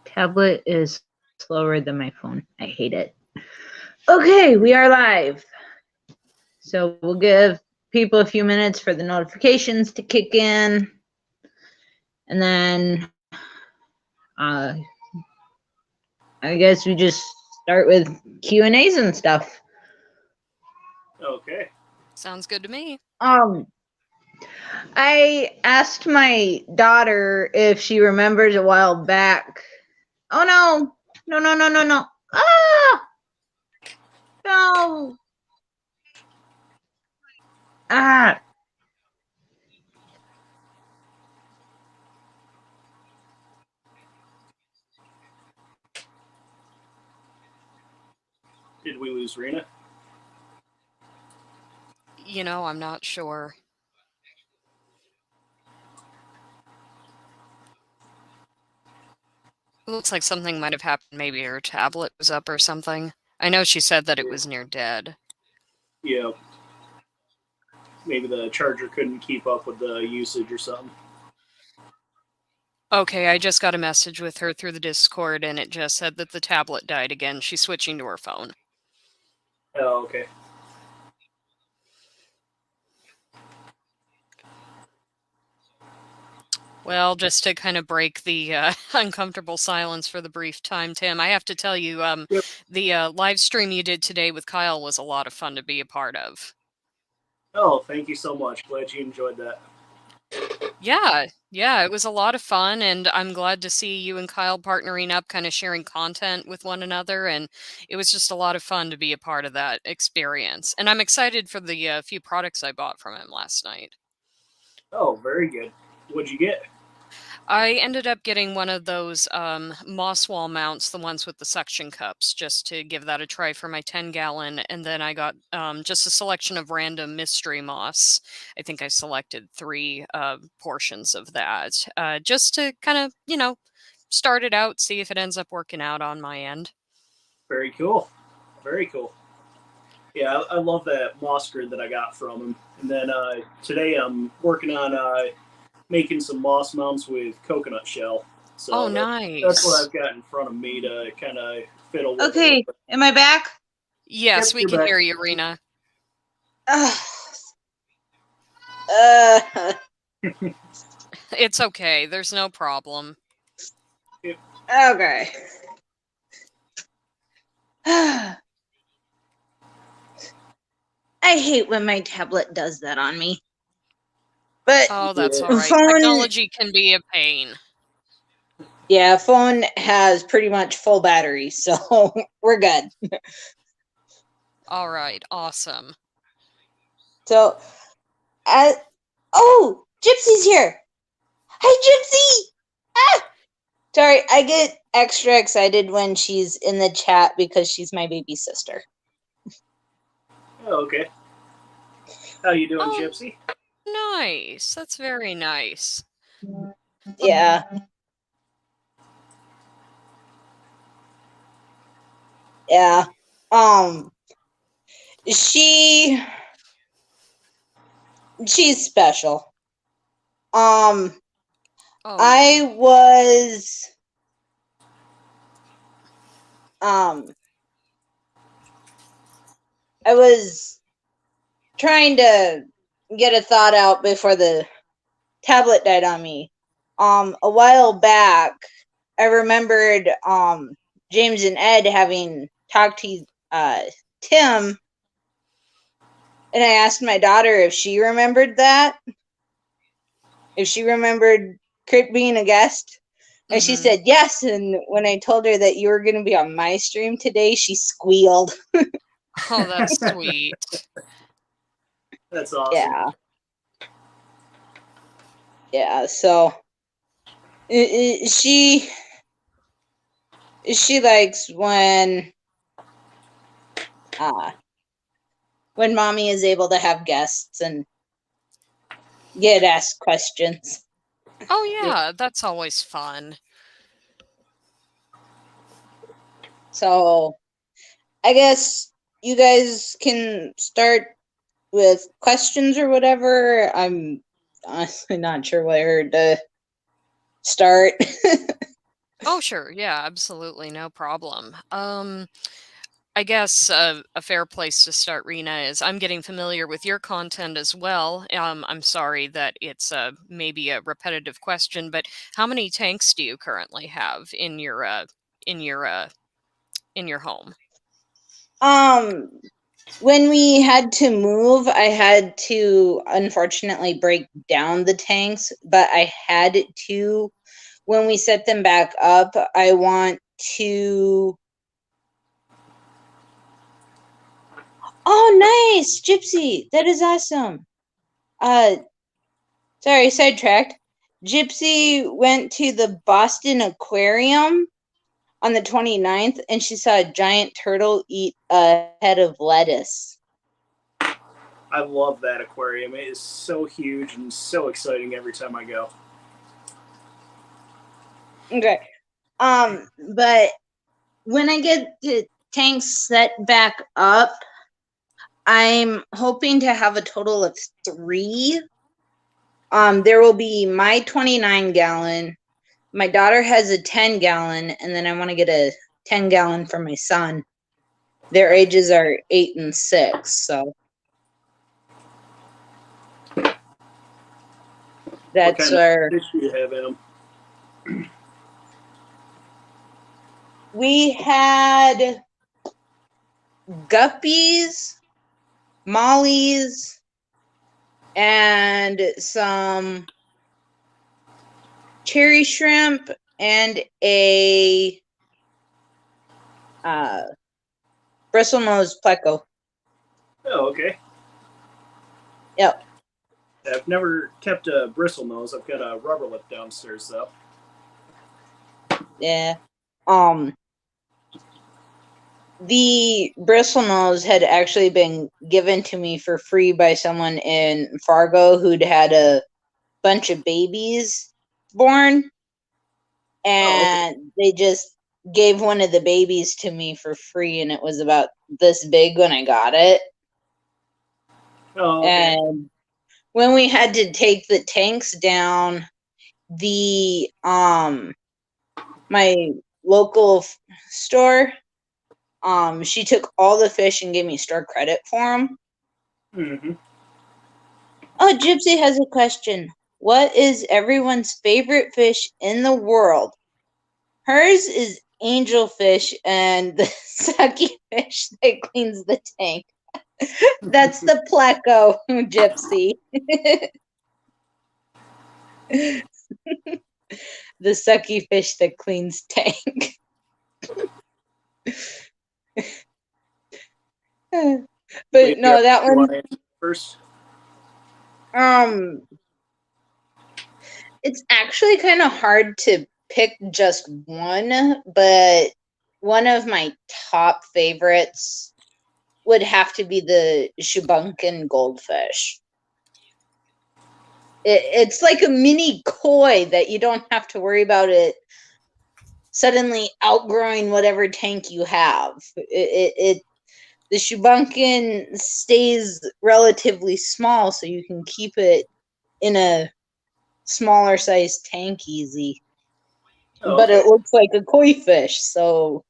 Tablet is slower than my phone. I hate it. Okay, we are live. So we'll give people a few minutes for the notifications to kick in. And then I guess we just start with Q&As and stuff. Okay. Sounds good to me. I asked my daughter if she remembers a while back. Oh no! No. Ah! No! Ah! Did we lose Rena? You know, I'm not sure. It looks like something might have happened. Maybe her tablet was up or something. I know she said that it was near dead. Yeah. Maybe the charger couldn't keep up with the usage or something. Okay, I just got a message with her through the Discord, and it just said that the tablet died again. She's switching to her phone. Oh, okay. Well, just to kind of break the uncomfortable silence for the brief time, Tim, I have to tell you, Yep. the live stream you did today with Kyle was a lot of fun to be a part of. Oh, thank you so much. Glad you enjoyed that. Yeah, it was a lot of fun, and I'm glad to see you and Kyle partnering up, kind of sharing content with one another, and it was just a lot of fun to be a part of that experience. And I'm excited for the few products I bought from him last night. Oh, very good. What'd you get? I ended up getting one of those moss wall mounts, the ones with the suction cups, just to give that a try for my 10-gallon. And then I got just a selection of random mystery moss. I think I selected 3 portions of that, just to kind of, start it out, see if it ends up working out on my end. Very cool. Very cool. Yeah, I love that moss grid that I got from him. And then today I'm working on making some moss mounts with coconut shell. So nice. That's what I've got in front of me to kind of fiddle with. Okay, am I back? Yes, Yep, we you're can back. hear you, Rena. It's okay. There's no problem. Okay. I hate when my tablet does that on me. But Oh, that's Yeah. all right. phone, Technology can be a pain. yeah, phone has pretty much full battery, so we're good. All right, awesome. So, oh, Gypsy's here. Hi, Gypsy. Ah! Sorry, I get extra excited when she's in the chat because she's my baby sister. Oh, okay. How you doing, Oh. Gypsy? Nice. That's very nice. Yeah. Yeah. She's special. Oh, I was trying to get a thought out before the tablet died on me. A while back, I remembered James and Ed having talked to Tim, and I asked my daughter if she remembered that, if she remembered Crypt being a guest, and she said yes. And when I told her that you were going to be on my stream today, she squealed. Oh, that's sweet. That's awesome. Yeah. So she likes when mommy is able to have guests and get asked questions. Oh, yeah, that's always fun. So I guess you guys can start with questions or whatever. I'm honestly not sure where to start? Oh, sure. Yeah, absolutely. No problem. I guess a fair place to start, Rena, is I'm getting familiar with your content as well. I'm sorry that it's maybe a repetitive question, but how many tanks do you currently have in your in your uh, in your home? When we had to move, I had to unfortunately break down the tanks, but I had to, when we set them back up, I want to. Oh, nice, Gypsy. That is awesome. Sorry, sidetracked. Gypsy went to the Boston Aquarium on the 29th, and she saw a giant turtle eat a head of lettuce. I love that aquarium. It is so huge and so exciting every time I go. Okay. But when I get the tanks set back up, I'm hoping to have a total of 3. There will be my 29-gallon. My daughter has a 10-gallon, and then I want to get a 10-gallon for my son. Their ages are 8 and 6, so that's what kind our. of fish do you have in them? We had guppies, mollies, and some cherry shrimp and a bristlenose pleco. Oh, okay. Yep. I've never kept a bristlenose. I've got a rubber lip downstairs, though. Yeah. The bristlenose had actually been given to me for free by someone in Fargo who'd had a bunch of babies born, and they just gave one of the babies to me for free, and it was about this big when I got it. Oh, okay. And when we had to take the tanks down, the my local store, she took all the fish and gave me store credit for them. Mm-hmm. Oh, Gypsy has a question. What is everyone's favorite fish in the world? Hers is angelfish and the sucky fish that cleans the tank. That's the pleco, Gypsy. The sucky fish that cleans tank. But no, that one. First. It's actually kind of hard to pick just one, but one of my top favorites would have to be the Shubunkin goldfish. It's like a mini koi that you don't have to worry about it suddenly outgrowing whatever tank you have. The Shubunkin stays relatively small, so you can keep it in a smaller sized tank easy. Oh, but okay. it looks like a koi fish. So,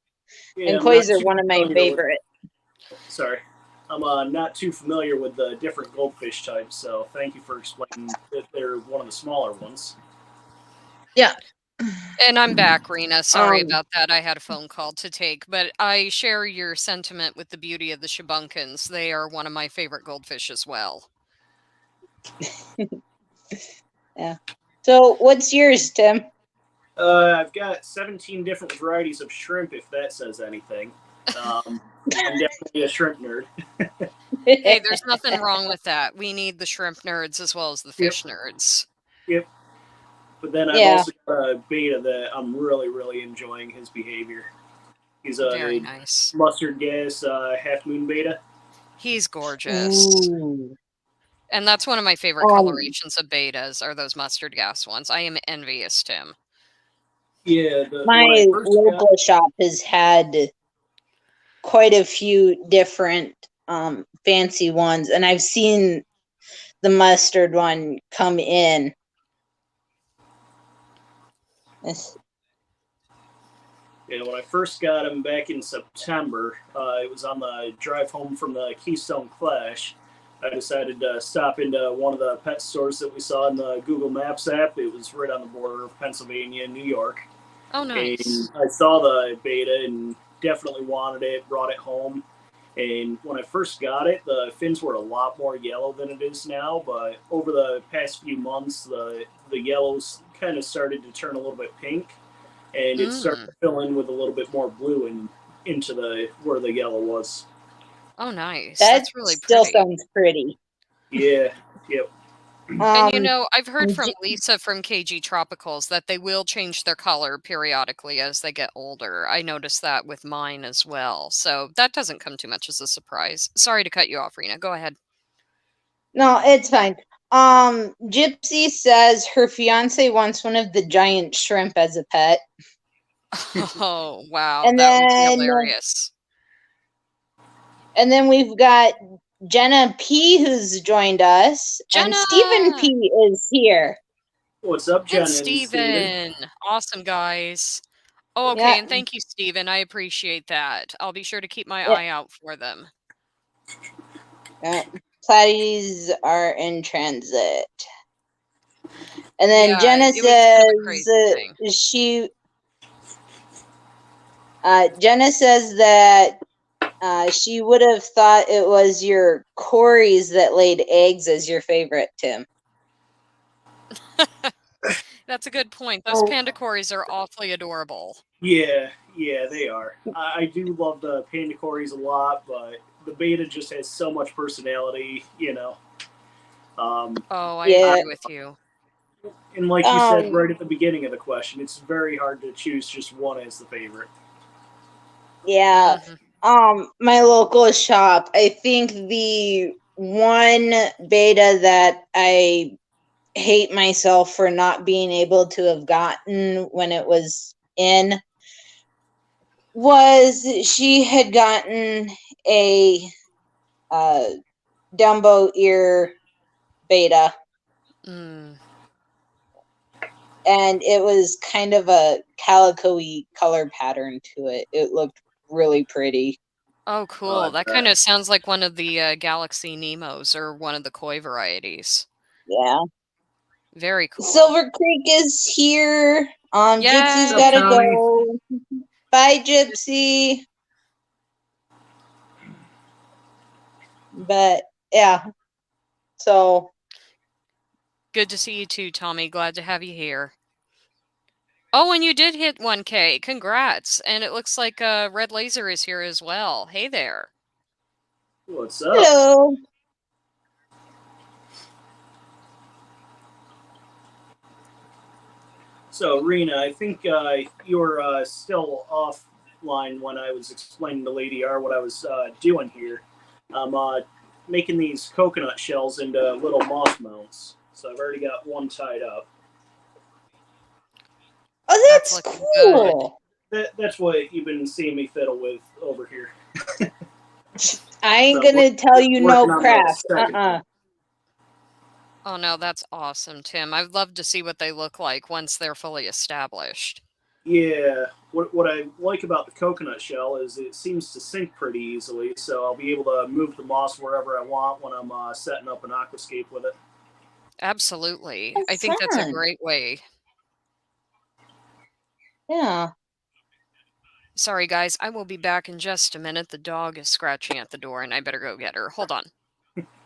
Yeah, and I'm koi's not are too one of my familiar favorite. Sorry. I'm not too familiar with the different goldfish types, so thank you for explaining that they're one of the smaller ones. Yeah. And I'm back, Rena. Sorry about that. I had a phone call to take, but I share your sentiment with the beauty of the Shubunkins. They are one of my favorite goldfish as well. Yeah. So, what's yours, Tim? I've got 17 different varieties of shrimp, if that says anything. I'm definitely a shrimp nerd. Hey, there's nothing wrong with that. We need the shrimp nerds as well as the fish nerds. Yep. But then I've also got a beta that I'm really, really enjoying his behavior. He's a very nice mustard gas half moon beta. He's gorgeous. Ooh. And that's one of my favorite colorations of betas are those mustard gas ones. I am envious, Tim. Yeah. My local shop has had quite a few different fancy ones, and I've seen the mustard one come in. Yeah, when I first got him back in September, it was on the drive home from the Keystone Clash. I decided to stop into one of the pet stores that we saw in the Google Maps app. It was right on the border of Pennsylvania and New York. Oh, nice. And I saw the beta and definitely wanted it, brought it home. And when I first got it, the fins were a lot more yellow than it is now. But over the past few months, the yellows kind of started to turn a little bit pink, and it started to fill in with a little bit more blue and into the where the yellow was. Oh, nice. That That's really still pretty. sounds pretty. Yeah. Yep. And you know, I've heard from Lisa from KG Tropicals that they will change their color periodically as they get older. I noticed that with mine as well. So that doesn't come too much as a surprise. Sorry to cut you off, Rena. Go ahead. No, it's fine. Gypsy says her fiance wants one of the giant shrimp as a pet. Oh, wow. And That would be then- hilarious. And then we've got Jenna P who's joined us. Jenna! And Stephen P is here. What's up, Jenna? And Steven. Awesome, guys. Oh, okay. Yeah. And thank you, Steven. I appreciate that. I'll be sure to keep my Yeah. eye out for them. Platies are in transit. And then Yeah, Jenna it was kind of a crazy thing. Jenna says that she would have thought it was your Corys that laid eggs as your favorite, Tim. That's a good point. Those panda cories are awfully adorable. Yeah, they are. I do love the panda cories a lot, but the beta just has so much personality, you know. I agree with you. And like you said right at the beginning of the question, it's very hard to choose just one as the favorite. Yeah. My local shop, I think the one beta that I hate myself for not being able to have gotten when it was in was she had gotten a Dumbo ear beta. And it was kind of a calico-y color pattern to it. It looked really pretty. Oh, cool. That kind of sounds like one of the Galaxy Nemos or one of the koi varieties. Yeah. Very cool. Silver Creek is here. Gypsy's Yay! gotta go. Bye, Gypsy. But yeah. So good to see you too, Tommy. Glad to have you here. Oh, and you did hit 1K. Congrats. And it looks like Red Laser is here as well. Hey there. What's up? Hello. So, Rena, I think you were still offline when I was explaining to Lady R what I was doing here. I'm making these coconut shells into little moss mounts. So I've already got one tied up. Oh, that's cool. That's what you've been seeing me fiddle with over here. I ain't gonna tell you no crap. Oh no, that's awesome, Tim. I'd love to see what they look like once they're fully established. Yeah, what I like about the coconut shell is it seems to sink pretty easily, so I'll be able to move the moss wherever I want when I'm setting up an aquascape with it. Absolutely. That's I think that's a fun. great way. Yeah. Sorry, guys. I will be back in just a minute. The dog is scratching at the door, and I better go get her. Hold on.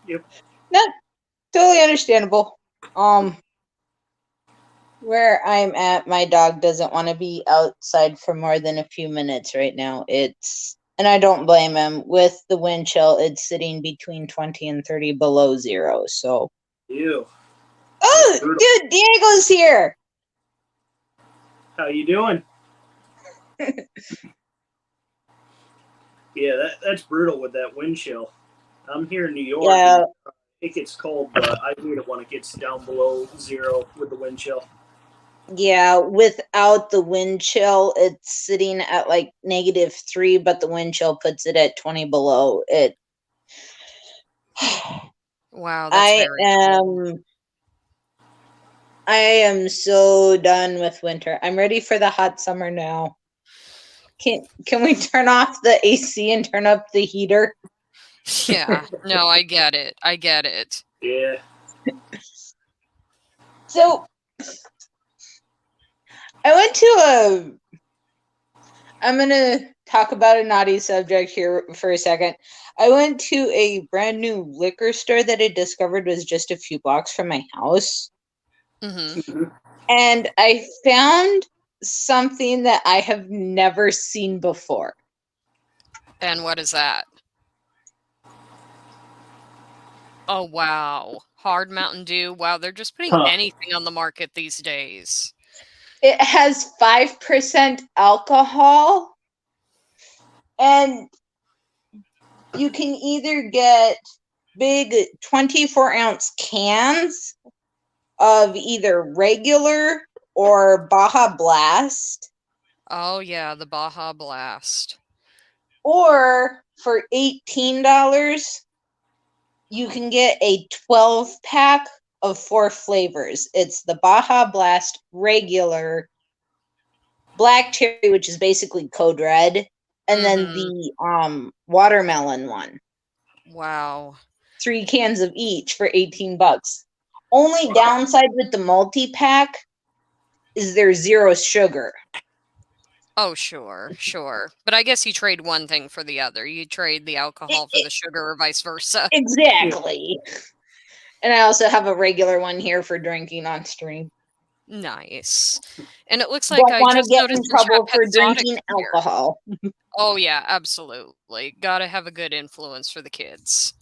Yep. No, totally understandable. Where I'm at, my dog doesn't want to be outside for more than a few minutes right now. And I don't blame him. With the wind chill, it's sitting between 20 and 30 below zero. So. Ew. Oh, dude, Diego's here. How you doing? Yeah, that's brutal with that wind chill. I'm here in New York. Yeah. It gets cold, but I hate it when it gets down below zero with the wind chill. Yeah, without the wind chill, it's sitting at like -3, but the wind chill puts it at 20 below. Wow, that's very cool. I am so done with winter. I'm ready for the hot summer now. Can we turn off the AC and turn up the heater? Yeah. No, I get it. I get it. Yeah. So I went to I'm going to talk about a naughty subject here for a second. I went to a brand new liquor store that I discovered was just a few blocks from my house. Mm-hmm. And I found something that I have never seen before. And what is that? Oh, wow. Hard Mountain Dew. Wow, they're just putting Huh. anything on the market these days. It has 5% alcohol, and you can either get big 24-ounce cans of either regular or Baja Blast, Oh, yeah, the Baja Blast. or for $18, you can get a 12-pack of 4 flavors. It's the Baja Blast regular, black cherry, which is basically Code Red, and then the watermelon one. Wow. 3 cans of each for $18. Only downside with the multi-pack is there's 0 sugar. Oh, sure, sure. But I guess you trade one thing for the other. You trade the alcohol for the sugar or vice versa. Exactly. And I also have a regular one here for drinking on stream. Nice. And it looks like Don't I want to just get noticed in in chat trouble for Exotic drinking here. alcohol. Oh, yeah, absolutely. Gotta have a good influence for the kids.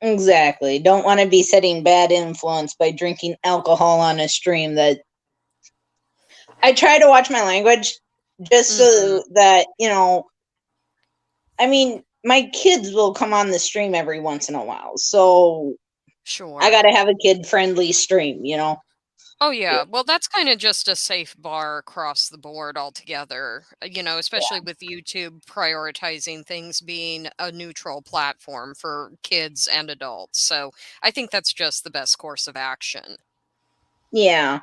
Exactly. Don't want to be setting bad influence by drinking alcohol on a stream. That I try to watch my language just so that, I mean, my kids will come on the stream every once in a while. So Sure. I got to have a kid-friendly stream, Oh, yeah. Well, that's kind of just a safe bar across the board altogether, especially with YouTube prioritizing things being a neutral platform for kids and adults. So I think that's just the best course of action. Yeah.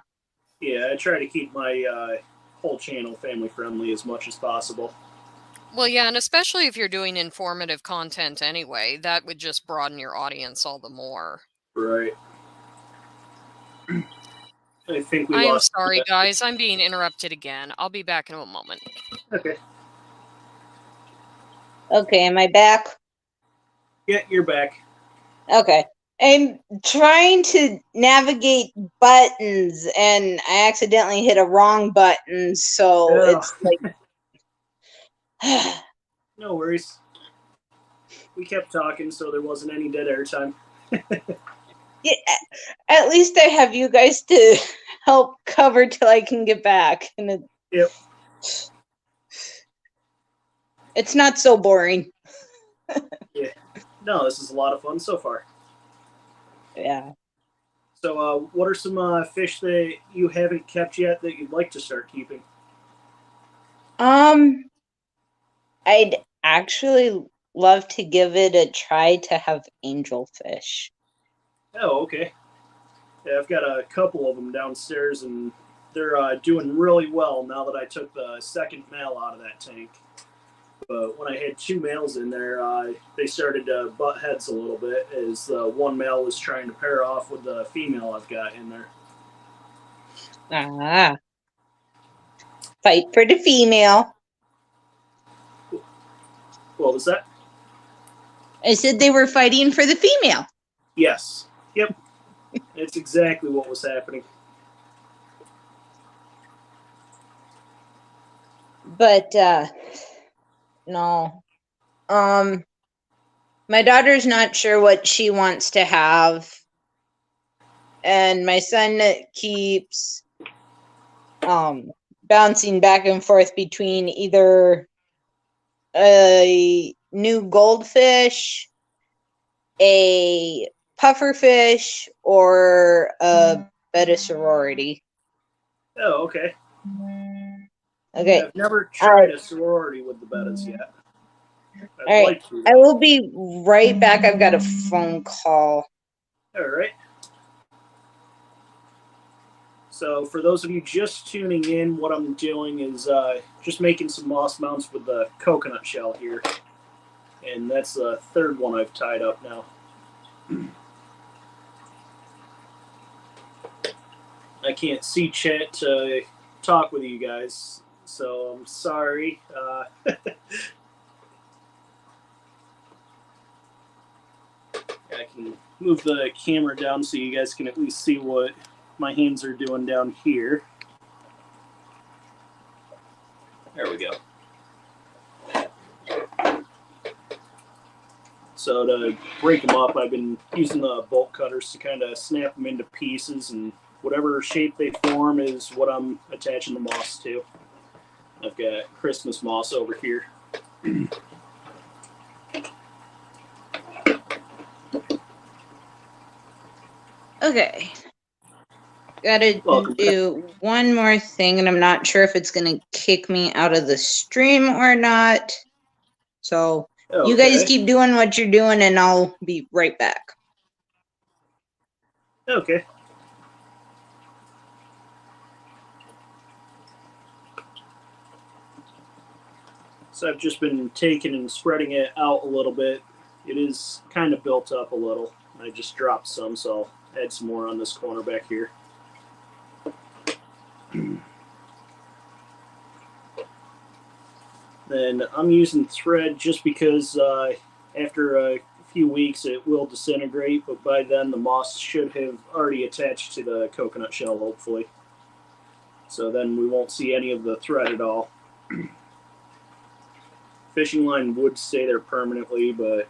Yeah, I try to keep my whole channel family friendly as much as possible. Well, yeah, and especially if you're doing informative content anyway, that would just broaden your audience all the more. Right. I think we I am lost. sorry, guys. I'm being interrupted again. I'll be back in a moment. Okay. Okay, am I back? Yeah, you're back. Okay. I'm trying to navigate buttons and I accidentally hit a wrong button, so it's like No worries. We kept talking, so there wasn't any dead air time. yeah, at least I have you guys to help cover till I can get back. And Yep. it's not so boring. Yeah. No, this is a lot of fun so far. Yeah. So, what are some fish that you haven't kept yet that you'd like to start keeping? I'd actually love to give it a try to have angelfish. Oh, okay. Yeah, I've got a couple of them downstairs, and they're doing really well now that I took the second male out of that tank. But when I had 2 males in there, they started to butt heads a little bit as one male was trying to pair off with the female I've got in there. Ah. Fight for the female. What was that? I said they were fighting for the female. Yes. Yep. That's exactly what was happening. But no. My daughter's not sure what she wants to have. And my son keeps bouncing back and forth between either a new goldfish, a pufferfish, or a betta sorority. Oh, okay. Okay. I've never tried a sorority with the bettas yet. All right. I will be right back. I've got a phone call. All right. So for those of you just tuning in, what I'm doing is just making some moss mounts with the coconut shell here. And that's the third one I've tied up now. I can't see chat to talk with you guys, so I'm sorry. I can move the camera down so you guys can at least see what my hands are doing down here. There we go. So to break them up, I've been using the bolt cutters to kind of snap them into pieces, and whatever shape they form is what I'm attaching the moss to. I've got Christmas moss over here. Okay. Gotta do one more thing, and I'm not sure if it's gonna kick me out of the stream or not. So you guys keep doing what you're doing, and I'll be right back. Okay. So I've just been taking and spreading it out a little bit. It is kind of built up a little. I just dropped some, so I'll add some more on this corner back here. Then I'm using thread just because after a few weeks it will disintegrate, but by then the moss should have already attached to the coconut shell, hopefully. So then we won't see any of the thread at all. Fishing line would stay there permanently, but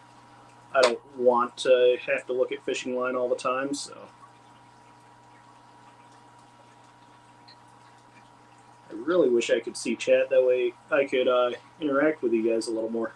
I don't want to have to look at fishing line all the time, so. I really wish I could see chat, that way I could interact with you guys a little more.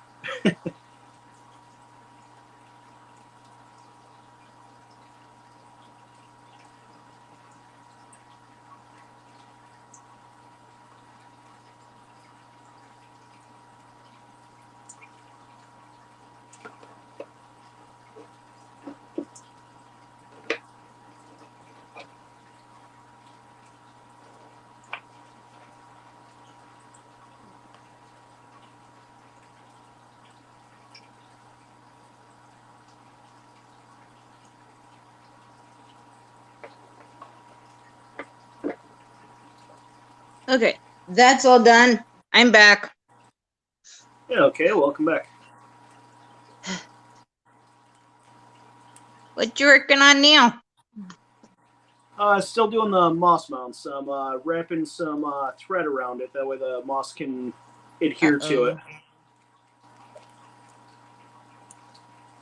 Okay, that's all done. I'm back. Yeah, okay, welcome back. What you working on now? Still doing the moss mounts. I'm wrapping some thread around it, that way the moss can adhere to it.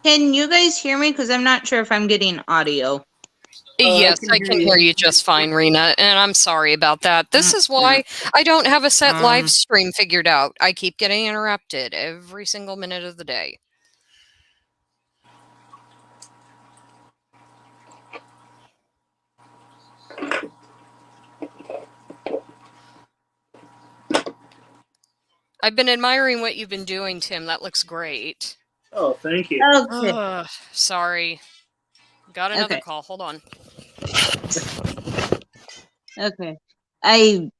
Can you guys hear me? Because I'm not sure if I'm getting audio. Yes, I can hear you just fine, Rena, and I'm sorry about that. This is why I don't have a set live stream figured out. I keep getting interrupted every single minute of the day. I've been admiring what you've been doing, Tim. That looks great. Oh, thank you. Okay. Sorry. Got another call. Hold on. Okay. I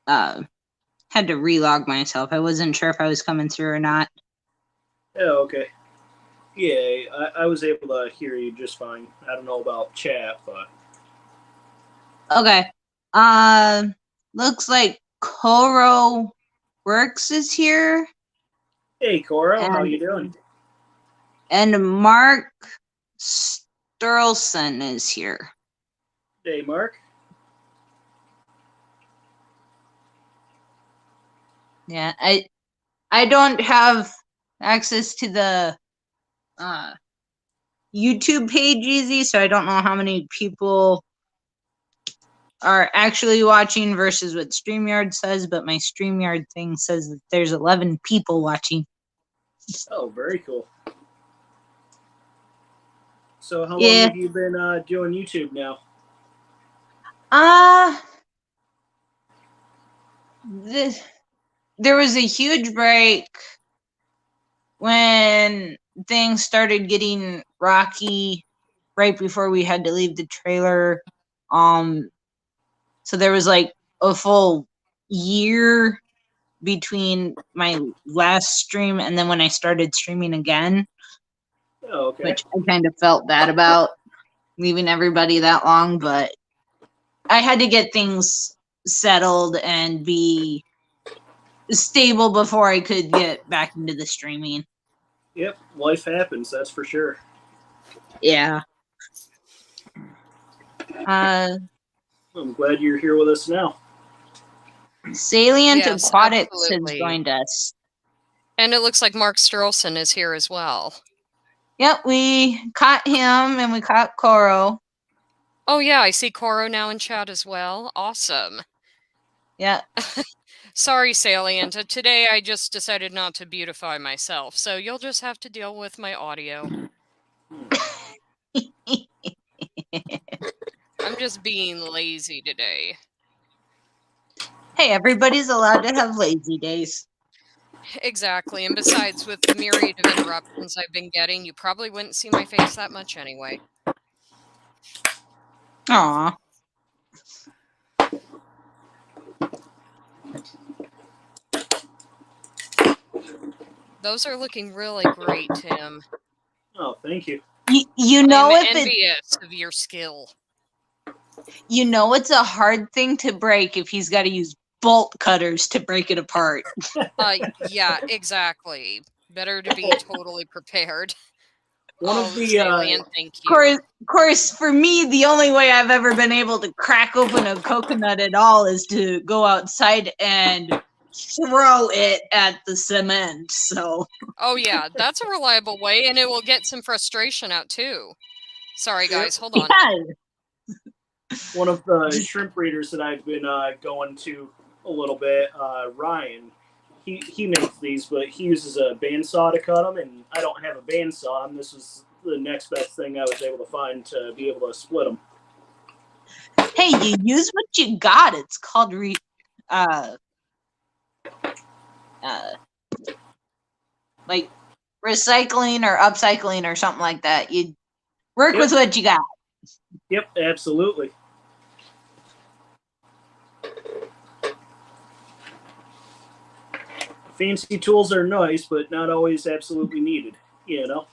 had to relog myself. I wasn't sure if I was coming through or not. Oh, okay. Yeah, I was able to hear you just fine. I don't know about chat, but... Okay. Looks like Koro Works is here. Hey, Coro, how you doing? And Mark Sturlson is here. Hey, Mark. Yeah, I don't have access to the YouTube page easy, so I don't know how many people are actually watching versus what StreamYard says, but my StreamYard thing says that there's 11 people watching. Oh, very cool. So how long have you been doing YouTube now? There was a huge break when things started getting rocky right before we had to leave the trailer. So there was like a full year between my last stream and then when I started streaming again, Oh, okay. which I kind of felt bad about leaving everybody that long, but I had to get things settled and be stable before I could get back into the streaming. Yep, life happens, that's for sure. Yeah. I'm glad you're here with us now. Salient Yes, Aquatics absolutely. has joined us. And it looks like Mark Sterlson is here as well. Yep, we caught him and we caught Koro. Oh yeah, I see Koro now in chat as well. Awesome. Yeah. Sorry, Salient. Today I just decided not to beautify myself, so you'll just have to deal with my audio. I'm just being lazy today. Hey, everybody's allowed to have lazy days. Exactly, and besides, with the myriad of interruptions I've been getting, you probably wouldn't see my face that much anyway. Aw. Those are looking really great, Tim. Oh, thank you. You know, I'm if envious of your skill. You know it's a hard thing to break if he's got to use bolt cutters to break it apart. Yeah, exactly. Better to be totally prepared. One of the Salient, thank you. Of course, for me, the only way I've ever been able to crack open a coconut at all is to go outside and throw it at the cement. So. Oh yeah, that's a reliable way, and it will get some frustration out too. Sorry, guys, hold on. Yeah. One of the shrimp breeders that I've been going to a little bit, Ryan, he makes these, but he uses a bandsaw to cut them, and I don't have a bandsaw, and this was the next best thing I was able to find to be able to split them. Hey, you use what you got. It's called like recycling or upcycling or something like that. You work with what you got. Yep, absolutely. Fancy tools are nice, but not always absolutely needed, you know?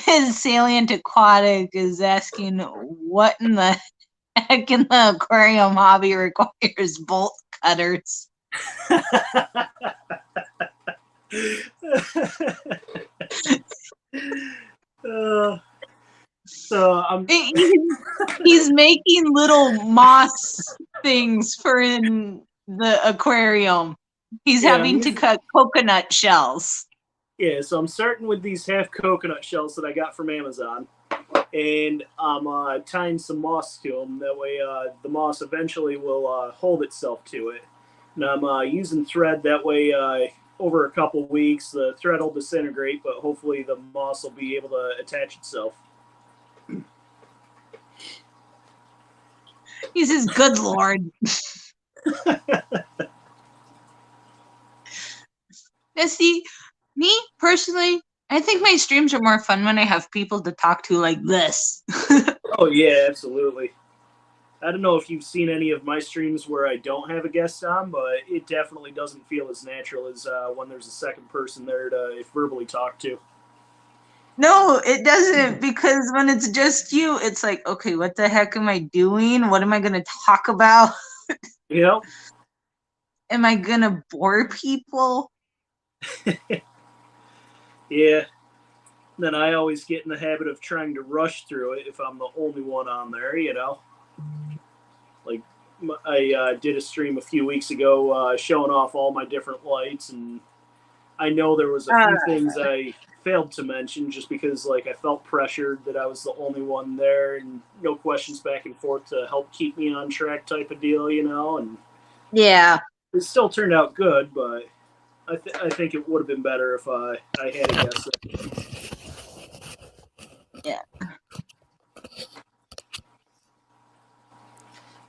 His Salient Aquatic is asking what in the heck in the aquarium hobby requires bolt cutters. So he's making little moss things for in the aquarium. He's having to cut coconut shells. Yeah, so I'm starting with these half coconut shells that I got from Amazon, and I'm tying some moss to them. That way, the moss eventually will hold itself to it. And I'm using thread. That way, over a couple weeks, the thread will disintegrate, but hopefully the moss will be able to attach itself. He says, "Good Lord." Now, see, me personally, I think my streams are more fun when I have people to talk to like this. Oh yeah, absolutely. I don't know if you've seen any of my streams where I don't have a guest on, but it definitely doesn't feel as natural as when there's a second person there to verbally talk to. No, it doesn't, because when it's just you, it's like, okay, what the heck am I doing? What am I going to talk about? Yep. Am I going to bore people? Yeah. Then I always get in the habit of trying to rush through it if I'm the only one on there, you know? Like, I did a stream a few weeks ago showing off all my different lights, and I know there was a few things I failed to mention just because, like, I felt pressured that I was the only one there, and no questions back and forth to help keep me on track type of deal, you know? And yeah, it still turned out good, but I think it would have been better if I had a guess. Yeah.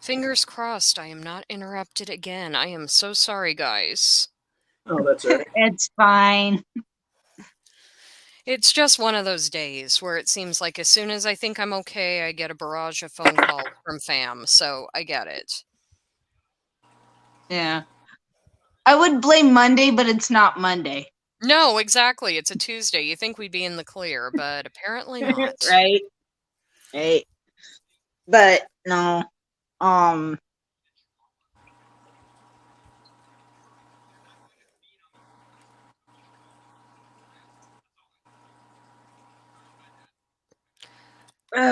Fingers crossed I am not interrupted again. I am so sorry, guys. Oh, that's all right. It's fine. It's just one of those days where it seems like as soon as I think I'm okay, I get a barrage of phone calls from fam, so I get it. Yeah. I would blame Monday, but it's not Monday. No, exactly. It's a Tuesday. You think we'd be in the clear, but apparently not. Right? Right. But no.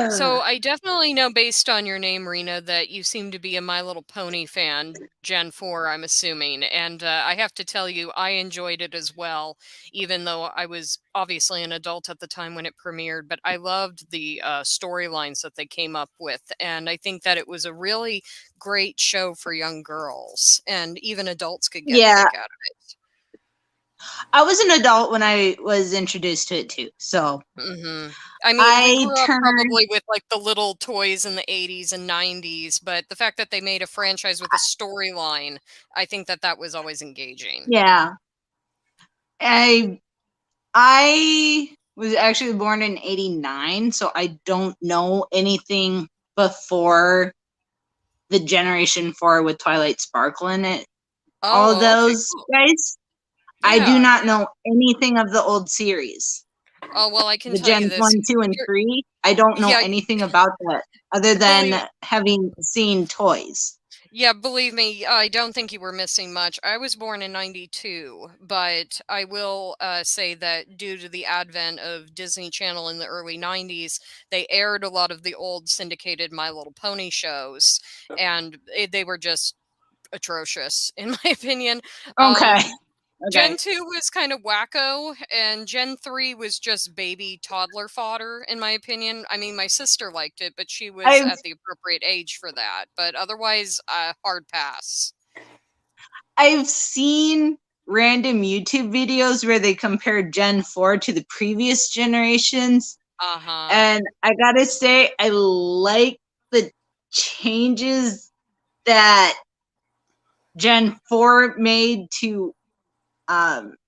So I definitely know based on your name, Rena, that you seem to be a My Little Pony fan, Gen 4, I'm assuming. And I have to tell you, I enjoyed it as well, even though I was obviously an adult at the time when it premiered. But I loved the storylines that they came up with. And I think that it was a really great show for young girls. And even adults could get a Yeah. kick out of it. I was an adult when I was introduced to it too. So I mean, we grew up probably with like the little toys in the 80s and 90s, but the fact that they made a franchise with a storyline, I think that that was always engaging. Yeah. I was actually born in 89, so I don't know anything before the Generation 4 with Twilight Sparkle in it. All Oh, those cool. guys. Yeah, I do not know anything of the old series. Oh, well, I can The tell you Gens this. 1, 2, and 3. I don't know anything about that other than having seen toys. Yeah, believe me, I don't think you were missing much. I was born in 92, but I will say that due to the advent of Disney Channel in the early 90s, they aired a lot of the old syndicated My Little Pony shows, and they were just atrocious, in my opinion. Okay. Gen 2 was kind of wacko, and Gen 3 was just baby toddler fodder, in my opinion. I mean, my sister liked it, but she was at the appropriate age for that. But otherwise, hard pass. I've seen random YouTube videos where they compared Gen 4 to the previous generations. And I gotta say, I like the changes that Gen 4 made to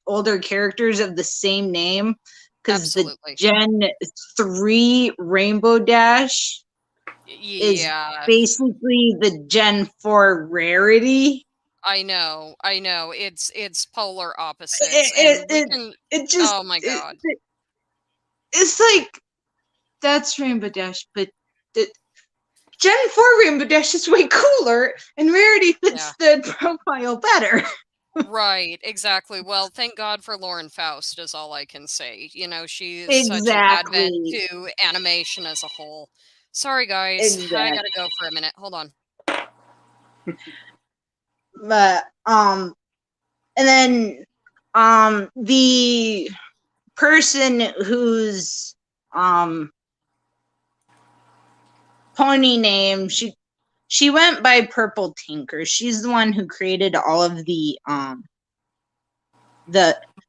older characters of the same name, because the Gen 3 Rainbow Dash is basically the Gen 4 rarity. I know. It's polar opposites. It just, oh my god. It's like, that's Rainbow Dash, but Gen 4 Rainbow Dash is way cooler, and rarity fits the profile better. Right, exactly. Well, thank God for Lauren Faust is all I can say. You know, she's such an advent to animation as a whole. Sorry, guys. I gotta go for a minute. Hold on. But, and then, the person whose, pony name, she went by Purple Tinker. She's the one who created all of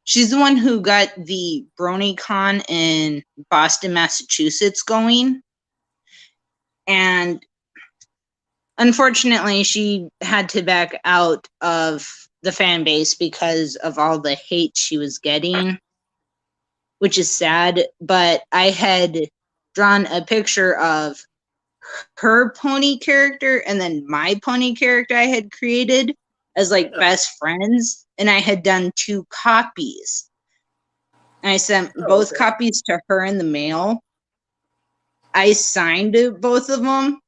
she's the one who got the BronyCon in Boston, Massachusetts going. And unfortunately, she had to back out of the fan base because of all the hate she was getting, which is sad. But I had drawn a picture of her pony character and then my pony character I had created as like best friends, and I had done 2 copies. And I sent both copies to her in the mail. I signed both of them,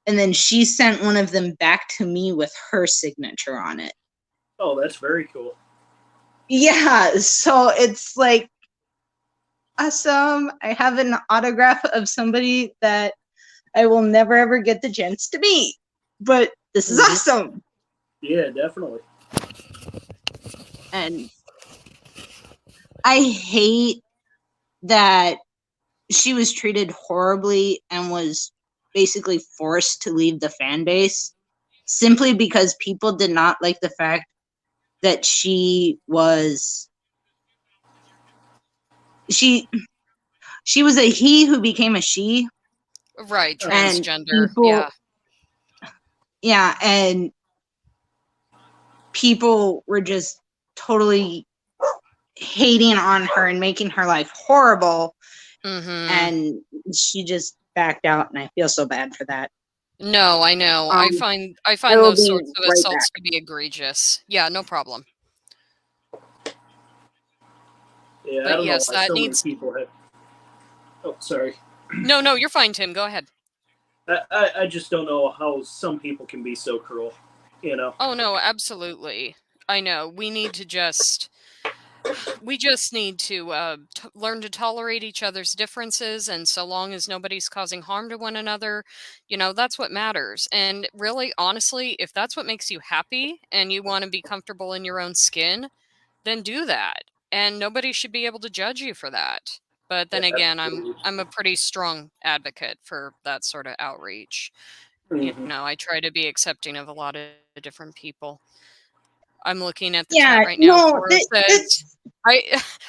and then she sent one of them back to me with her signature on it. Oh, that's very cool. Yeah, so it's like awesome. I have an autograph of somebody that I will never ever get the chance to meet, but this is awesome. Yeah, definitely. And I hate that she was treated horribly and was basically forced to leave the fan base simply because people did not like the fact that she was a he who became a she. Right, transgender. Yeah, and people were just totally hating on her and making her life horrible. Mm-hmm. And she just backed out, and I feel so bad for that. No, I know. I find will those be sorts of right assaults back. to be egregious. Yeah, no problem. Yeah, But I don't yes, know why that so many needs. people have. Oh, sorry. No, you're fine, Tim. Go ahead. I just don't know how some people can be so cruel. You know. Oh no, absolutely. I know. We need to just need to learn to tolerate each other's differences, and so long as nobody's causing harm to one another, that's what matters. And really, honestly, if that's what makes you happy and you want to be comfortable in your own skin, then do that. And nobody should be able to judge you for that. But then Yeah, again, absolutely. I'm a pretty strong advocate for that sort of outreach. Mm-hmm. I try to be accepting of a lot of different people. I'm looking at the chat Yeah, right now. no, Koro says,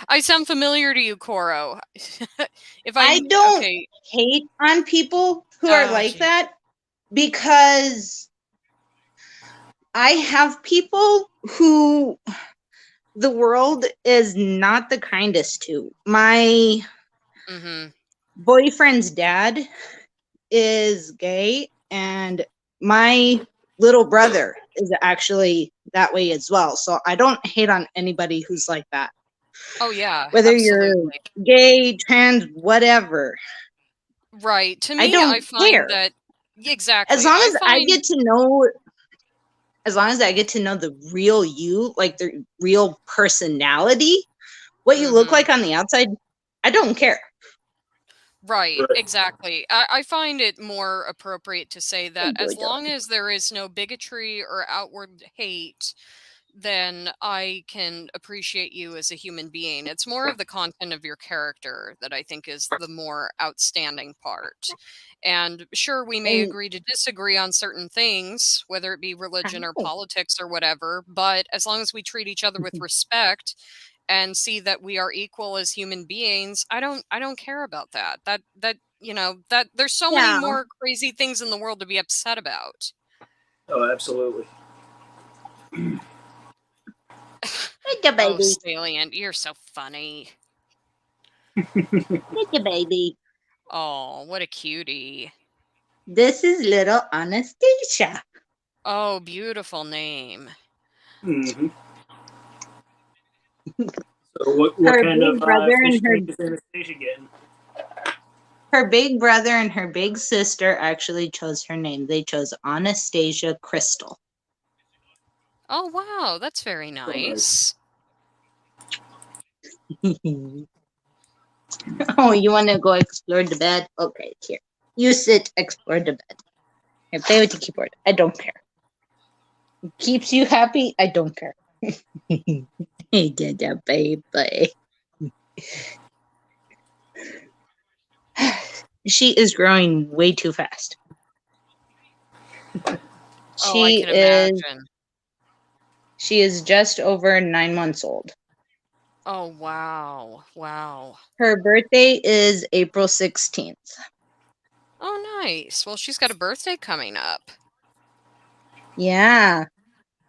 I sound familiar to you, Koro. If I I don't okay, hate on people who are like gee. that, because I have people who the world is not the kindest to. My Mm-hmm. boyfriend's dad is gay, and my little brother is actually that way as well. So I don't hate on anybody who's like that. Oh yeah, Whether you're absolutely. gay, trans, whatever. Right. To I me, I don't find care. that As exactly. long I as I find get to know as long as I get to know the real you, like the real personality, what you look mm-hmm. like on the outside, I don't care. Right, Right. exactly. I find it more appropriate to say that Enjoy as that. long as there is no bigotry or outward hate, then I can appreciate you as a human being. It's more of the content of your character that I think is the more outstanding part. And sure, we may And agree to disagree on certain things, whether it be religion or how? politics or whatever, but as long as we treat each other with respect and see that we are equal as human beings, I don't care about that. That there's so many Yeah. more crazy things in the world to be upset about. Oh, absolutely. It's a Oh, baby. Salient, you're so funny. It's a baby. Oh, what a cutie. This is little Anastasia. Oh, beautiful name. Mm-hmm. So what Her kind big of brother fish and tank is Anastasia getting? her big brother and her big sister actually chose her name. They chose Anastasia Crystal. Oh, wow, that's very Oh, nice. nice. Oh, you want to go explore the bed? Okay, here. You sit, explore the bed. Here, play with the keyboard. I don't care. It keeps you happy? I don't care. Hey, Dada, baby. She is growing way too fast. Oh, I She can is imagine. she is just over 9 months old. Oh, wow. Wow. Her birthday is April 16th. Oh, nice. Well, she's got a birthday coming up. Yeah.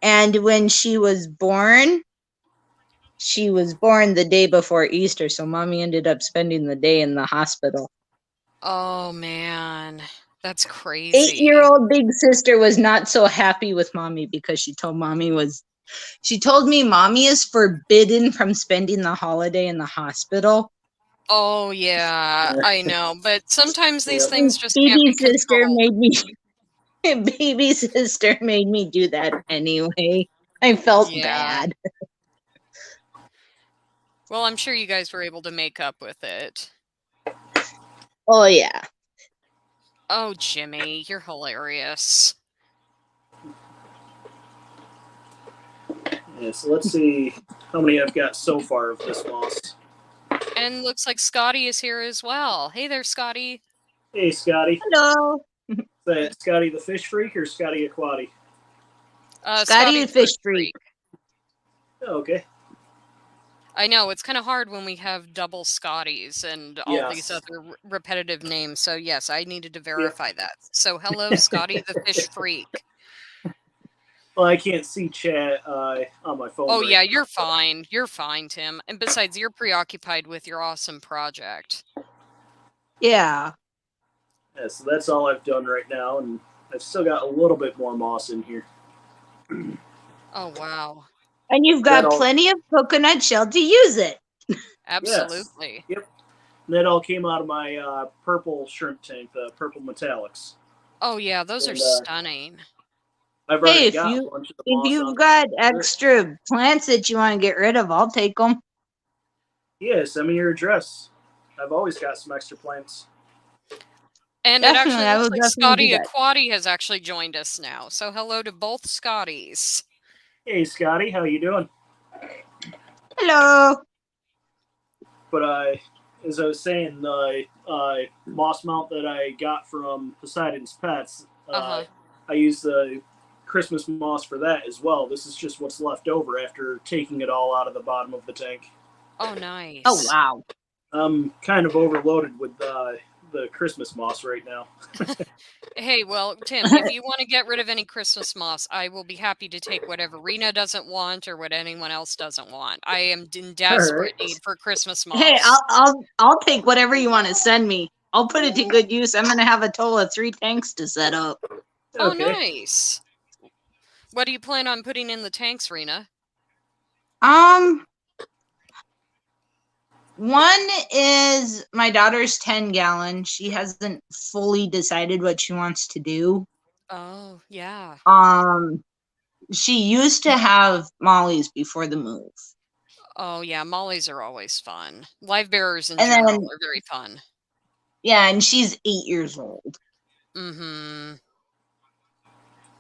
And when she was born the day before Easter, so mommy ended up spending the day in the hospital. Oh, man. That's crazy. 8-year-old big sister was not so happy with mommy because she told me mommy is forbidden from spending the holiday in the hospital. Oh, yeah, I know. But sometimes these Yep. things just can't Baby be sister controlled. made me baby sister made me do that anyway. I felt Yeah. bad. Well, I'm sure you guys were able to make up with it. Oh yeah. Oh, Jimmy, you're hilarious. Yeah, so let's see how many I've got so far of this moss. And looks like Scotty is here as well. Hey there, Scotty. Hey, Scotty. Hello. Is that Scotty the fish freak or Scotty Aquati? Scotty the fish freak. freak. Oh, okay. I know, it's kind of hard when we have double Scotties and all these Yes. other repetitive names. So, yes, I needed to verify that. So, hello, Scotty the fish freak. Well, I can't see chat on my phone. Oh, right yeah, now. you're fine. You're fine, Tim. And besides, you're preoccupied with your awesome project. Yeah. Yeah, so that's all I've done right now, and I've still got a little bit more moss in here. Oh, wow. And you've got plenty of coconut shell to use it. Absolutely. Yes. Yep. And that all came out of my purple shrimp tank, the purple metallics. Oh, yeah, those are stunning. I've already got a bunch of the moss if you've on. got extra plants that you want to get rid of, I'll take them. Yeah, send me your address. I've always got some extra plants. And Definitely, it I actually will looks like definitely Scotty do that. Aquati has actually joined us now. So hello to both Scotties. Hey, Scotty, how you doing? Hello. But as I was saying, the moss mount that I got from Poseidon's Pets, I used the Christmas moss for that as well. This is just what's left over after taking it all out of the bottom of the tank. Oh, nice. Oh, wow. I'm kind of overloaded with the Christmas moss right now. Hey, well, Tim, if you want to get rid of any Christmas moss, I will be happy to take whatever Rena doesn't want or what anyone else doesn't want. I am in desperate need for Christmas moss. Hey, I'll take whatever you want to send me. I'll put it to good use. I'm gonna have a total of 3 tanks to set up. Oh, nice. What do you plan on putting in the tanks, Rena? One is my daughter's 10-gallon. She hasn't fully decided what she wants to do. Oh, yeah. She used to have Molly's before the move. Oh, yeah, Molly's are always fun. Live bearers in general are very fun. Yeah, and she's 8 years old. Mm-hmm.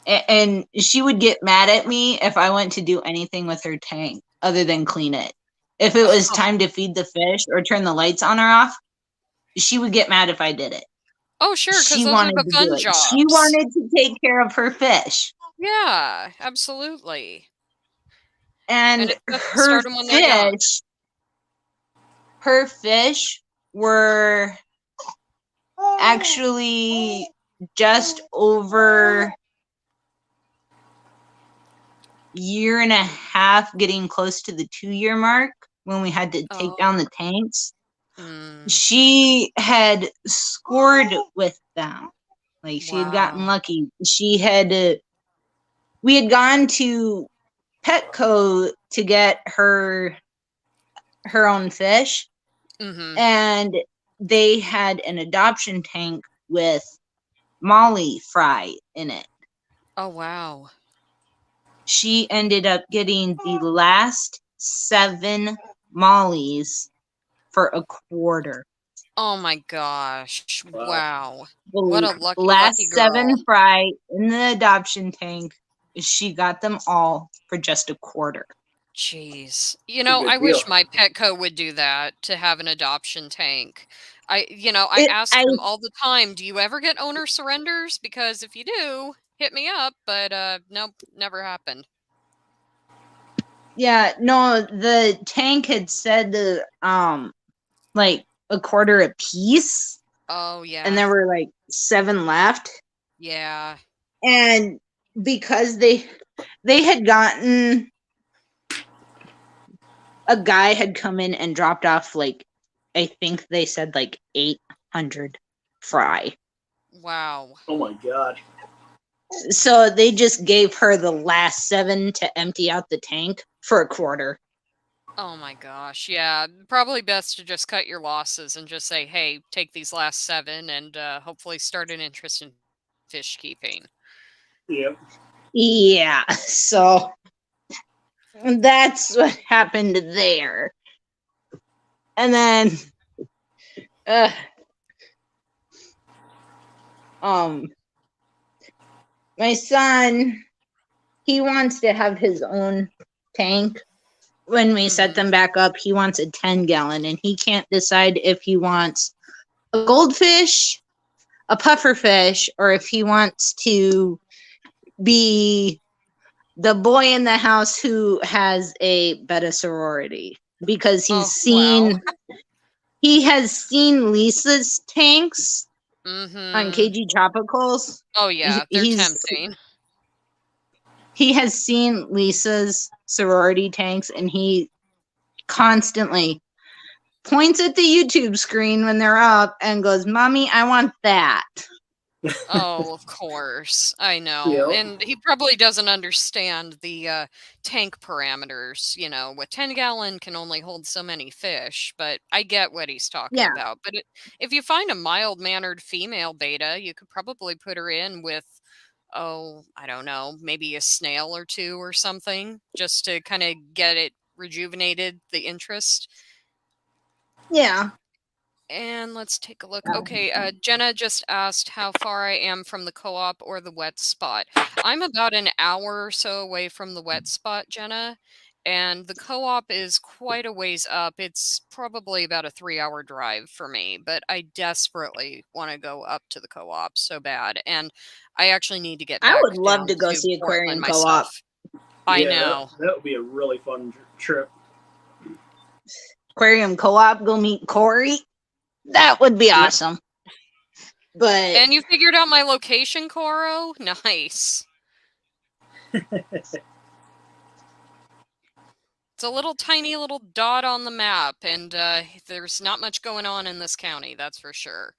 And she would get mad at me if I went to do anything with her tank other than clean it. If it was time to feed the fish or turn the lights on or off, she would get mad if I did it. Oh, sure, because She those wanted are the to fun do it. jobs. She wanted to take care of her fish. Yeah, absolutely. And her fish were actually just over year and a half, getting close to the 2-year mark when we had to take down the tanks. She had scored with them. Like, she had gotten lucky. We had gone to Petco to get her own fish, and they had an adoption tank with Molly fry in it. Oh, wow. She ended up getting the last 7 Mollies for a quarter. Oh my gosh. Wow. The What a lucky last girl. 7 fry in the adoption tank, she got them all for just a quarter. Jeez. You know, I wish my Petco would do that, to have an adoption tank. I ask them all the time, do you ever get owner surrenders? Because if you do, hit me up. But nope, never happened. Yeah, no, the tank had said like a quarter a piece. Oh, yeah. And there were like 7 left. Yeah. And because they had gotten, a guy had come in and dropped off, like, I think they said like 800 fry. Wow. Oh my god. So they just gave her the last 7 to empty out the tank for a quarter. Oh my gosh. Yeah, probably best to just cut your losses and just say, hey, take these last 7 and hopefully start an interest in fish keeping. Yep. Yeah, so that's what happened there. And then my son, he wants to have his own tank. When we set them back up, he wants a 10-gallon, and he can't decide if he wants a goldfish, a pufferfish, or if he wants to be the boy in the house who has a beta sorority, because he has seen Lisa's tanks on KG Tropicals. Oh yeah, they're tempting. he has seen Lisa's sorority tanks, and he constantly points at the YouTube screen when they're up and goes, "Mommy, I want that." Oh, of course. I know. Yep. And he probably doesn't understand the tank parameters. You know, a 10-gallon can only hold so many fish, but I get what he's talking Yeah. about. But if you find a mild-mannered female beta, you could probably put her in with, oh, I don't know, maybe a snail or two or something, just to kind of get it rejuvenated, the interest. Yeah. And let's take a look. Okay, Jenna just asked how far I am from the co-op or the wet spot. I'm about an hour or so away from the wet spot, Jenna, and the co-op is quite a ways up. It's probably about a 3-hour drive for me, but I desperately want to go up to the co-op so bad, and I actually need to get I back would love down to go to see Portland Aquarium Co-op. myself. I Yeah, know. That would be a really fun trip. Aquarium Co-op, go meet Corey. That would be awesome. But And you figured out my location, Coro? Nice. It's a little tiny little dot on the map, and there's not much going on in this county, that's for sure.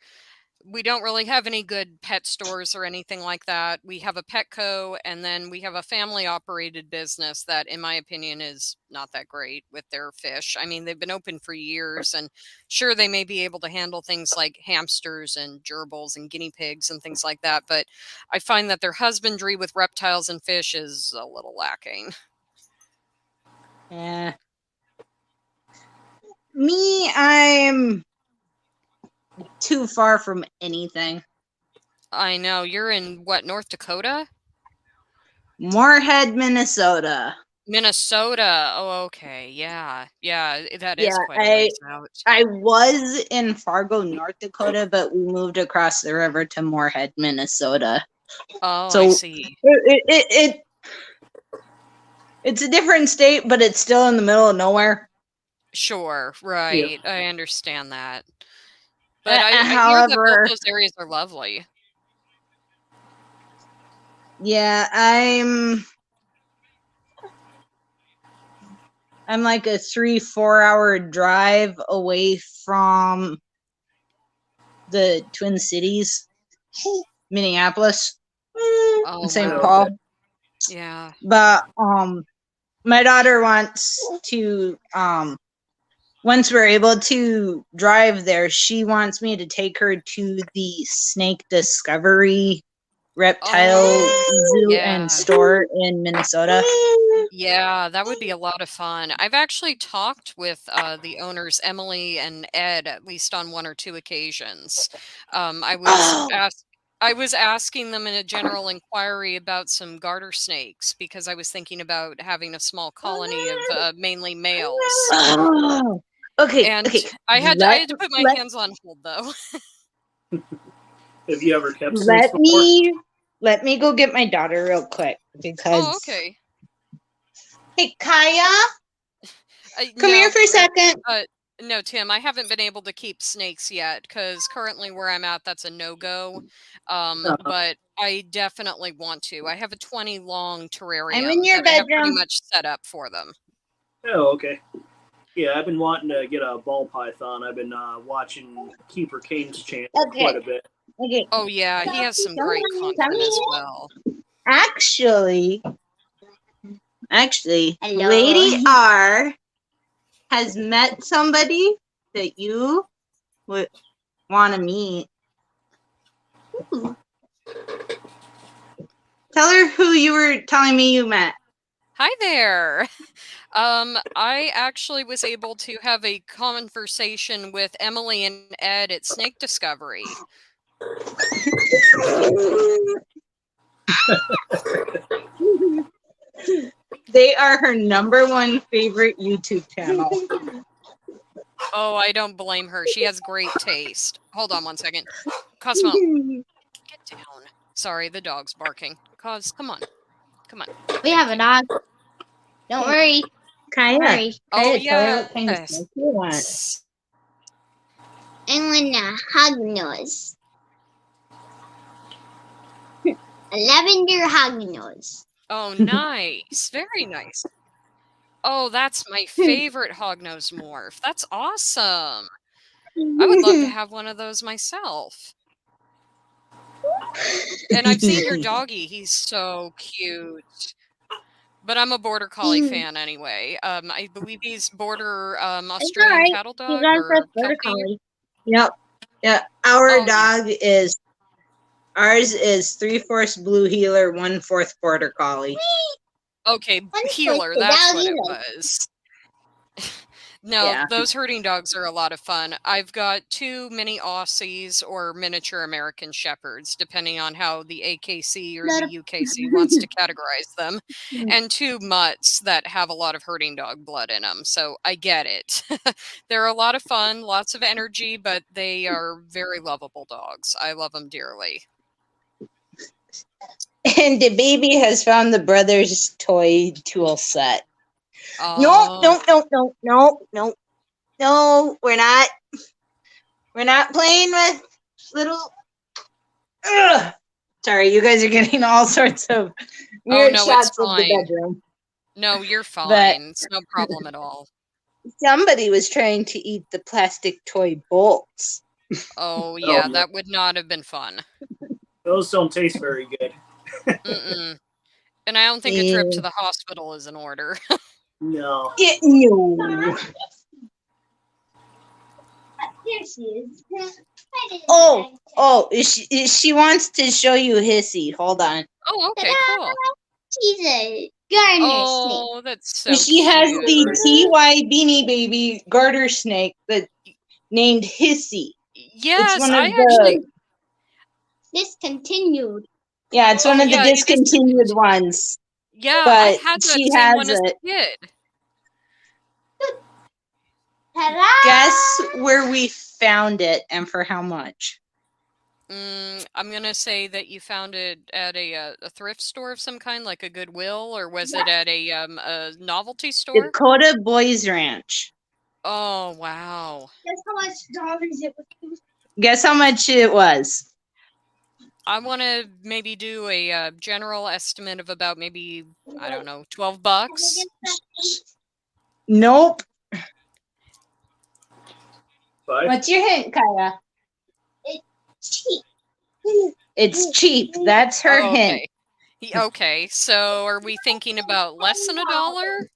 We don't really have any good pet stores or anything like that. We have a Petco, and then we have a family-operated business that, in my opinion, is not that great with their fish. I mean, they've been open for years, and sure, they may be able to handle things like hamsters and gerbils and guinea pigs and things like that, but I find that their husbandry with reptiles and fish is a little lacking. yeah. Me, I'm too far from anything. I know. You're in, what, North Dakota? Moorhead, Minnesota. Minnesota. Oh, okay. Yeah. Yeah, that is Yeah, quite a ways out. I was in Fargo, North Dakota, but we moved across the river to Moorhead, Minnesota. Oh, So I see. It's a different state, but it's still in the middle of nowhere. Sure, right. I understand that. But I hear that However, both those areas are lovely. yeah, I'm like a 3-4 hour drive away from the Twin Cities, Minneapolis, and St. wow. Paul. Yeah. But my daughter wants to once we're able to drive there, she wants me to take her to the Snake Discovery reptile zoo and store in Minnesota. Yeah, that would be a lot of fun. I've actually talked with the owners, Emily and Ed, at least on 1 or 2 occasions. I was asking them in a general inquiry about some garter snakes because I was thinking about having a small colony of mainly males. Okay. And okay. I had to put my hands on hold though. Have you ever kept snakes before? Let me go get my daughter real quick because. Oh, okay. Hey, Kaya, come no, here for a second. No, Tim, I haven't been able to keep snakes yet because currently where I'm at, that's a no-go. But I definitely want to. I have a 20 long terrarium I'm in your that I have pretty bedroom. much set up for them. Oh, okay. Yeah, I've been wanting to get a ball python. I've been watching Keeper Kane's channel quite a bit. Okay. Oh yeah, he has some great content as well. Actually, Hello. Lady R has met somebody that you would want to meet. Ooh. Tell her who you were telling me you met. Hi there. I actually was able to have a conversation with Emily and Ed at Snake Discovery. They are her #1 favorite YouTube channel. Oh, I don't blame her. She has great taste. Hold on 1 second. Cosmo, get down. Sorry, the dog's barking. Cos, come on. Come on. We have a dog. Don't worry. Kaya. Don't worry. Oh, Tell her what kind of yes. snake you want. I want a hug nose. A lavender hug nose. Oh, nice. Very nice. Oh, that's my favorite hognose morph. That's awesome. I would love to have one of those myself. And I've seen your doggy. He's so cute. But I'm a border collie fan anyway. I believe he's border Australian alright. cattle You dog guys or have border Kelpie. collie. Yep. Yeah. Our Oh, dog is ours is 3/4 blue healer, 1/4 border collie. Okay, healer, the that's dog what it either. was. No, Yeah. those herding dogs are a lot of fun. I've got 2 mini Aussies or miniature American Shepherds, depending on how the AKC or the UKC wants to categorize them, and 2 mutts that have a lot of herding dog blood in them. So I get it. They're a lot of fun, lots of energy, but they are very lovable dogs. I love them dearly. And the baby has found the brother's toy tool set. Oh, No, we're not. We're not playing with little. Ugh. Sorry, you guys are getting all sorts of weird no, it's shots of the fine. bedroom. No, you're fine. But It's no problem at all. somebody was trying to eat the plastic toy bolts. Oh, yeah, no. that would not have been fun. Those don't taste very good. Mm-mm. And I don't think a trip to the hospital is in order. No. No. Here she is. Oh, she wants to show you Hissy. Hold on. Oh, okay, cool. She's a gardener snake. Oh, that's so She has cute. the TY Beanie Baby garter snake that named Hissy. Yes, It's one of I actually. Discontinued. Yeah, it's one Oh, of the yeah, it is discontinued ones. Yeah, I But had that she same has one as a it. kid. Hello. Guess where we found it and for how much? I'm gonna say that you found it at a thrift store of some kind, like a Goodwill, or was it at a novelty store? Dakota Boys Ranch. Oh, wow. Guess how much dollars it was? Guess how much it was? I want to maybe do a general estimate of about maybe, I don't know, $12. Nope. 5? What's your hint, Kaya? Cheap. It's cheap. That's her Oh, hint. okay. Okay, so are we thinking about less than $1?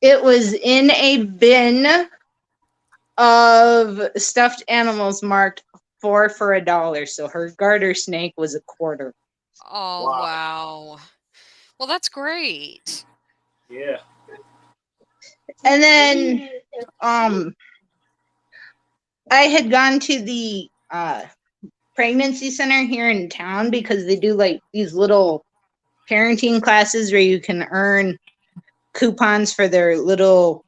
It was in a bin of stuffed animals marked 4 for $1. So her garter snake was $0.25. Oh, wow. Well, that's great. Yeah. And then I had gone to the pregnancy center here in town because they do like these little parenting classes where you can earn coupons for their little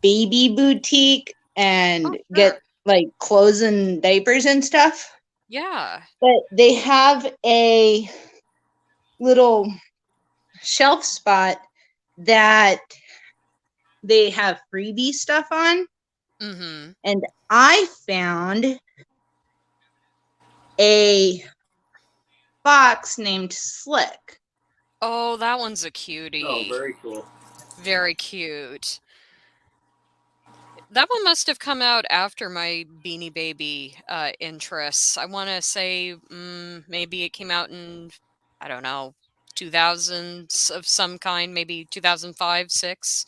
baby boutique and get like clothes and diapers and stuff. Yeah. But they have a little shelf spot that they have freebie stuff on. Mm-hmm. And I found a fox named Slick. Oh, that one's a cutie. Oh, very cool. Very cute. That one must have come out after my Beanie Baby interests. I want to say maybe it came out in, I don't know, 2000s of some kind, maybe 2005, 6.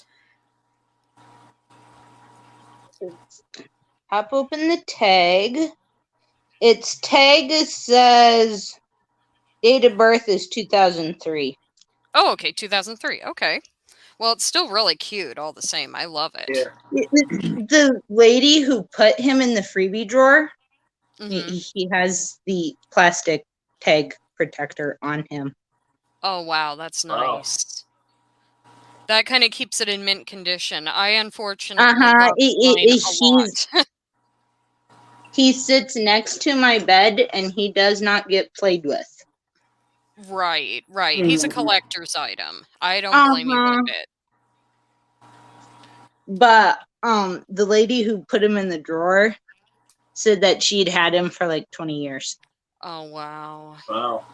Pop open the tag. Its tag says date of birth is 2003. Oh, okay, 2003. Okay. Well, it's still really cute all the same. I love it. Yeah. The lady who put him in the freebie drawer, Mm-hmm. he has the plastic tag protector on him. Oh, wow, that's Wow. nice. That kind of keeps it in mint condition. I unfortunately Uh-huh. love mine a lot. He sits next to my bed and he does not get played with. Right. He's a collector's item. I don't blame you one bit. But the lady who put him in the drawer said that she'd had him for like 20 years. Oh, wow. Wow.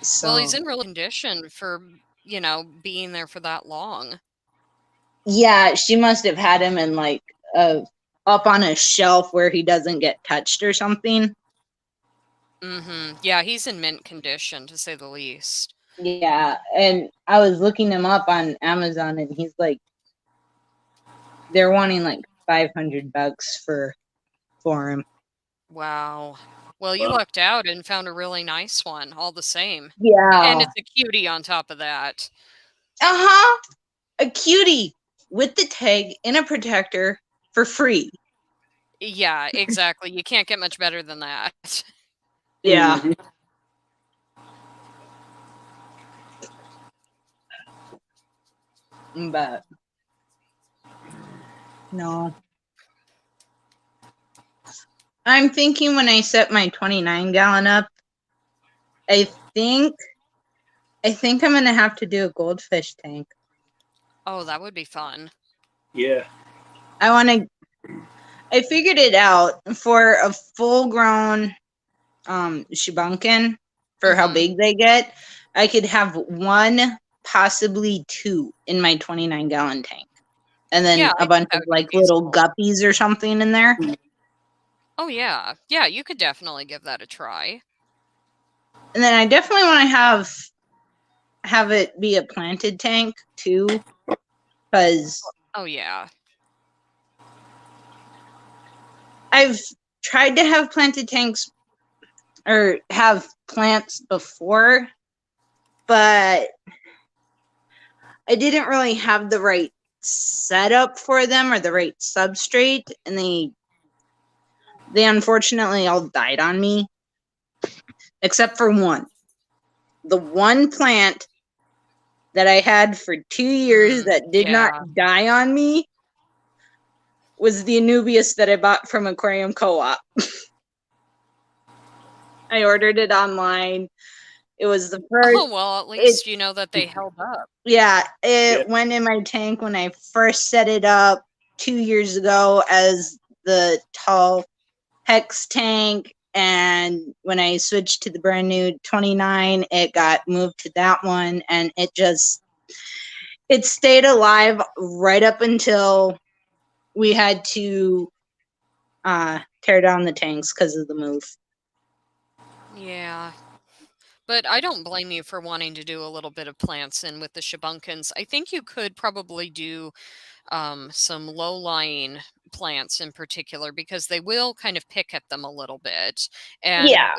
So, Well, he's in real condition for, you know, being there for that long. yeah, she must have had him in like up on a shelf where he doesn't get touched or something. Mm-hmm. Yeah, he's in mint condition, to say the least. Yeah, and I was looking him up on Amazon, and he's like, they're wanting like $500 for him. Wow. Well, you lucked out and found a really nice one, all the same. Yeah. And it's a cutie on top of that. Uh-huh. A cutie with the tag in a protector for free. Yeah, exactly. You can't get much better than that. Yeah. Mhm. But no. I'm thinking when I set my 29-gallon up, I think I'm gonna have to do a goldfish tank. Oh, that would be fun. Yeah. I figured it out for a full-grown shibunkin for how Mhm. big they get. I could have one, possibly two in my 29-gallon tank. And then Yeah, I a bunch think that of would like be little feasible. guppies or something in there. Oh, yeah. Yeah, you could definitely give that a try. And then I definitely want to have it be a planted tank too, because Oh, yeah. I've tried to have planted tanks or have plants before, but I didn't really have the right setup for them or the right substrate, and they unfortunately all died on me, except for one. The one plant that I had for 2 years that did not Yeah. die on me was the Anubias that I bought from Aquarium Co-op. I ordered it online. It was the first. Oh, well, at least you know that they held up. Yeah, it Yeah. went in my tank when I first set it up 2 years ago as the tall hex tank, and when I switched to the brand new 29, it got moved to that one, and it stayed alive right up until we had to tear down the tanks because of the move. Yeah. But I don't blame you for wanting to do a little bit of plants in with the shibunkins. I think you could probably do some low-lying plants in particular because they will kind of pick at them a little bit. And Yeah.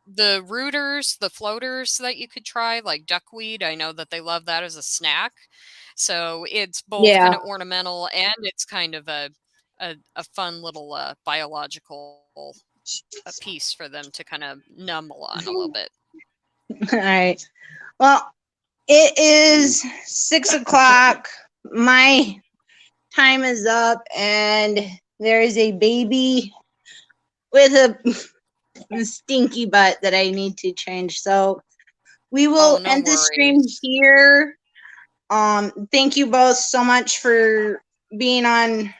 the rooters, the floaters that you could try, like duckweed, I know that they love that as a snack. So it's both Yeah. kind of ornamental and it's kind of a fun little biological piece for them to kind of numb on a little bit. All right. Well, it is 6 o'clock. My time is up, and there is a baby with a stinky butt that I need to change. So we will No end the stream worries. here. Thank you both so much for being on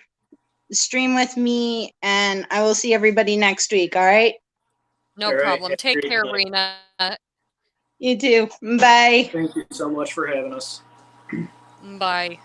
the stream with me, and I will see everybody next week. All right. No All right, problem. have a Take great care, day. Rena. You too. Bye. Thank you so much for having us. Bye.